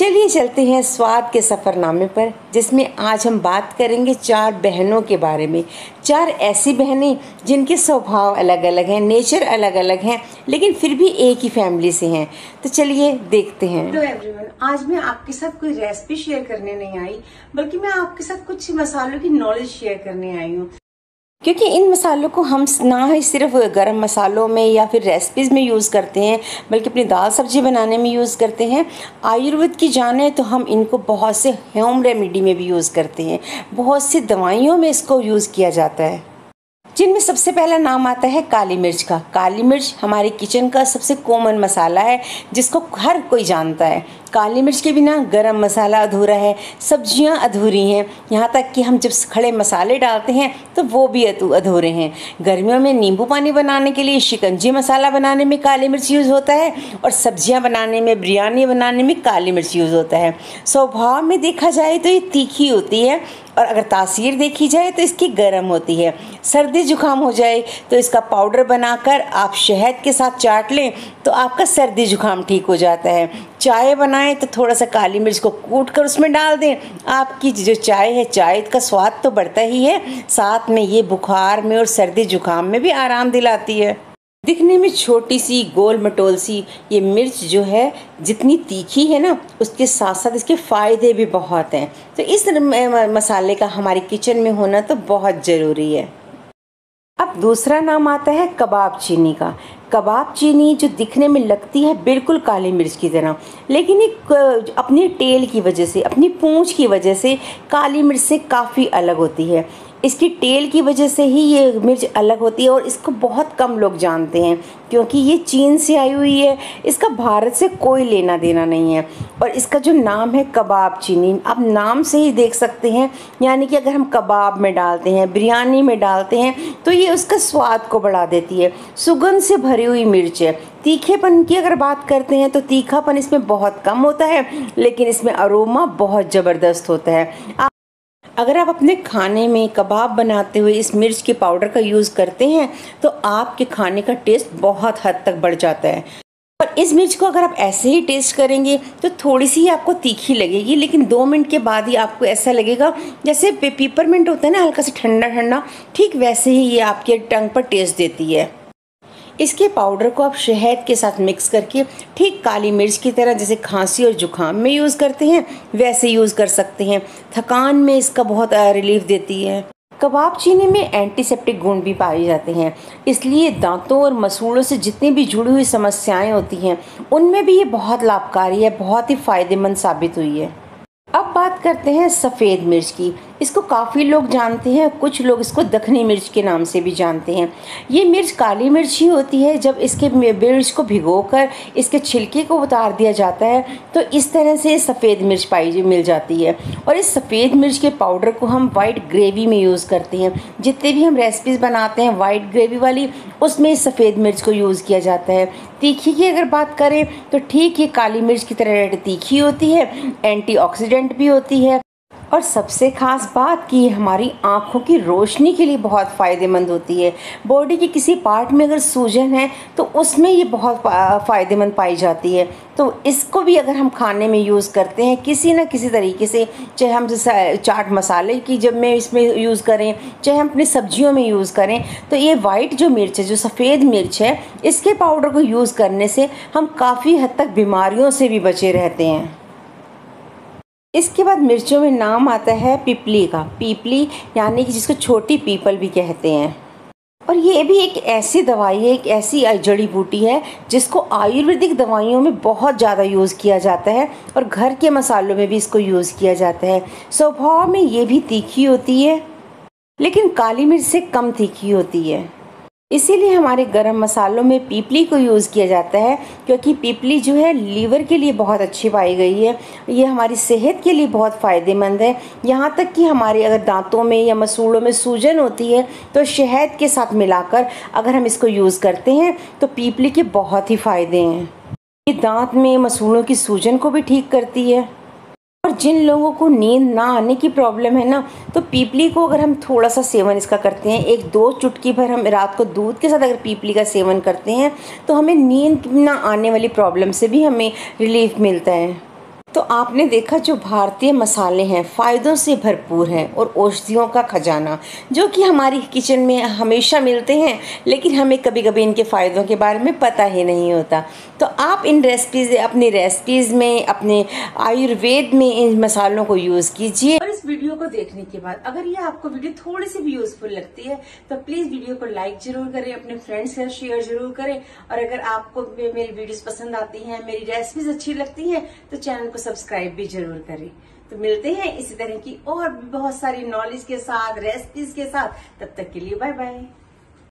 चलिए चलते हैं स्वाद के सफ़रनामे पर, जिसमें आज हम बात करेंगे 4 बहनों के बारे में। 4 ऐसी बहनें जिनके स्वभाव अलग अलग हैं, नेचर अलग अलग हैं, लेकिन फिर भी एक ही फैमिली से हैं। तो चलिए देखते हैं। हेलो एवरीवन, आज मैं आपके साथ कोई रेसिपी शेयर करने नहीं आई, बल्कि मैं आपके साथ कुछ मसालों की नॉलेज शेयर करने आई हूँ। क्योंकि इन मसालों को हम ना ही सिर्फ गरम मसालों में या फिर रेसिपीज़ में यूज़ करते हैं, बल्कि अपनी दाल सब्जी बनाने में यूज़ करते हैं। आयुर्वेद की जाने तो हम इनको बहुत से होम रेमेडी में भी यूज़ करते हैं, बहुत सी दवाइयों में इसको यूज़ किया जाता है, जिनमें सबसे पहला नाम आता है काली मिर्च का। काली मिर्च हमारे किचन का सबसे कॉमन मसाला है, जिसको हर कोई जानता है। काली मिर्च के बिना गरम मसाला अधूरा है, सब्जियां अधूरी हैं, यहाँ तक कि हम जब खड़े मसाले डालते हैं तो वो भी अधूरे हैं। गर्मियों में नींबू पानी बनाने के लिए शिकंजी मसाला बनाने में काली मिर्च यूज़ होता है, और सब्जियां बनाने में, बिरयानी बनाने में काली मिर्च यूज़ होता है। स्वभाव में देखा जाए तो ये तीखी होती है, और अगर तासीर देखी जाए तो इसकी गर्म होती है। सर्दी जुकाम हो जाए तो इसका पाउडर बनाकर आप शहद के साथ चाट लें तो आपका सर्दी जुकाम ठीक हो जाता है। चाय बनाएं तो थोड़ा सा काली मिर्च को कूट कर उसमें डाल दें, आपकी जो चाय है, चाय का स्वाद तो बढ़ता ही है, साथ में ये बुखार में और सर्दी जुकाम में भी आराम दिलाती है। दिखने में छोटी सी गोल मटोल सी ये मिर्च जो है, जितनी तीखी है ना, उसके साथ साथ इसके फ़ायदे भी बहुत हैं। तो इस मसाले का हमारे किचन में होना तो बहुत ज़रूरी है। अब दूसरा नाम आता है कबाब चीनी का। कबाब चीनी जो दिखने में लगती है बिल्कुल काली मिर्च की तरह, लेकिन ये अपनी टेल की वजह से, अपनी पूंछ की वजह से काली मिर्च से काफ़ी अलग होती है। इसकी टेल की वजह से ही ये मिर्च अलग होती है, और इसको बहुत कम लोग जानते हैं, क्योंकि ये चीन से आई हुई है, इसका भारत से कोई लेना देना नहीं है। और इसका जो नाम है कबाब चीनी, आप नाम से ही देख सकते हैं, यानी कि अगर हम कबाब में डालते हैं, बिरयानी में डालते हैं, तो ये उसका स्वाद को बढ़ा देती है। सुगंध से भरी हुई मिर्च है। तीखेपन की अगर बात करते हैं तो तीखापन इसमें बहुत कम होता है, लेकिन इसमें अरोमा बहुत ज़बरदस्त होता है। अगर आप अपने खाने में कबाब बनाते हुए इस मिर्च के पाउडर का यूज़ करते हैं तो आपके खाने का टेस्ट बहुत हद तक बढ़ जाता है। और इस मिर्च को अगर आप ऐसे ही टेस्ट करेंगे तो थोड़ी सी आपको तीखी लगेगी, लेकिन 2 मिनट के बाद ही आपको ऐसा लगेगा जैसे पेपरमिंट होता है ना, हल्का सा ठंडा ठंडा, ठीक वैसे ही ये आपके टंग पर टेस्ट देती है। इसके पाउडर को आप शहद के साथ मिक्स करके ठीक काली मिर्च की तरह जैसे खांसी और जुकाम में यूज़ करते हैं वैसे यूज़ कर सकते हैं। थकान में इसका बहुत रिलीफ देती है। कबाब चीनी में एंटीसेप्टिक गुण भी पाए जाते हैं, इसलिए दांतों और मसूड़ों से जितनी भी जुड़ी हुई समस्याएं होती हैं उनमें भी ये बहुत लाभकारी है, बहुत ही फ़ायदेमंद साबित हुई है। अब बात करते हैं सफ़ेद मिर्च की। इसको काफ़ी लोग जानते हैं, कुछ लोग इसको दखनी मिर्च के नाम से भी जानते हैं। ये मिर्च काली मिर्च ही होती है। जब इसके मिर्च को भिगोकर इसके छिलके को उतार दिया जाता है तो इस तरह से सफ़ेद मिर्च मिल जाती है। और इस सफ़ेद मिर्च के पाउडर को हम वाइट ग्रेवी में यूज़ करते हैं। जितने भी हम रेसिपीज़ बनाते हैं वाइट ग्रेवी वाली, उसमें इस सफ़ेद मिर्च को यूज़ किया जाता है। तीखी की अगर बात करें तो ठीक ये काली मिर्च की तरह तीखी होती है, एंटीऑक्सीडेंट भी होती है, और सबसे ख़ास बात कि ये हमारी आँखों की रोशनी के लिए बहुत फ़ायदेमंद होती है। बॉडी के किसी पार्ट में अगर सूजन है तो उसमें ये बहुत फ़ायदेमंद पाई जाती है। तो इसको भी अगर हम खाने में यूज़ करते हैं किसी न किसी तरीके से, चाहे हम चाट मसाले की जब में इसमें यूज़ करें, चाहे हम अपनी सब्जियों में यूज़ करें, तो ये वाइट जो मिर्च है, जो सफ़ेद मिर्च है, इसके पाउडर को यूज़ करने से हम काफ़ी हद तक बीमारियों से भी बचे रहते हैं। इसके बाद मिर्चों में नाम आता है पिपली का। पीपली यानी कि जिसको छोटी पीपल भी कहते हैं। और ये भी एक ऐसी दवाई है, एक ऐसी जड़ी बूटी है जिसको आयुर्वेदिक दवाइयों में बहुत ज़्यादा यूज़ किया जाता है, और घर के मसालों में भी इसको यूज़ किया जाता है। स्वभाव में ये भी तीखी होती है, लेकिन काली मिर्च से कम तीखी होती है। इसीलिए हमारे गरम मसालों में पीपली को यूज़ किया जाता है, क्योंकि पीपली जो है लीवर के लिए बहुत अच्छी पाई गई है। ये हमारी सेहत के लिए बहुत फ़ायदेमंद है। यहाँ तक कि हमारे अगर दांतों में या मसूड़ों में सूजन होती है तो शहद के साथ मिलाकर अगर हम इसको यूज़ करते हैं तो पीपली के बहुत ही फ़ायदे हैं। ये दांत में मसूड़ों की सूजन को भी ठीक करती है। और जिन लोगों को नींद ना आने की प्रॉब्लम है ना, तो पीपली को अगर हम थोड़ा सा सेवन इसका करते हैं, 1-2 चुटकी भर हम रात को दूध के साथ अगर पीपली का सेवन करते हैं तो हमें नींद ना आने वाली प्रॉब्लम से भी हमें रिलीफ मिलता है। तो आपने देखा जो भारतीय मसाले हैं फ़ायदों से भरपूर हैं और औषधियों का खजाना जो कि हमारी किचन में हमेशा मिलते हैं, लेकिन हमें कभी कभी इनके फ़ायदों के बारे में पता ही नहीं होता। तो आप इन अपनी रेसिपीज़ में, अपने आयुर्वेद में इन मसालों को यूज़ कीजिए। और इस वीडियो को देखने के बाद अगर ये आपको वीडियो थोड़ी सी भी यूजफुल लगती है तो प्लीज़ वीडियो को लाइक जरूर करें, अपने फ्रेंड्स के साथ शेयर जरूर करें। और अगर आपको मेरी वीडियोस पसंद आती हैं, मेरी रेसिपीज अच्छी लगती हैं तो चैनल को सब्सक्राइब भी जरूर करें। तो मिलते हैं इसी तरह की और भी बहुत सारी नॉलेज के साथ, रेसिपीज के साथ। तब तक के लिए बाय बाय।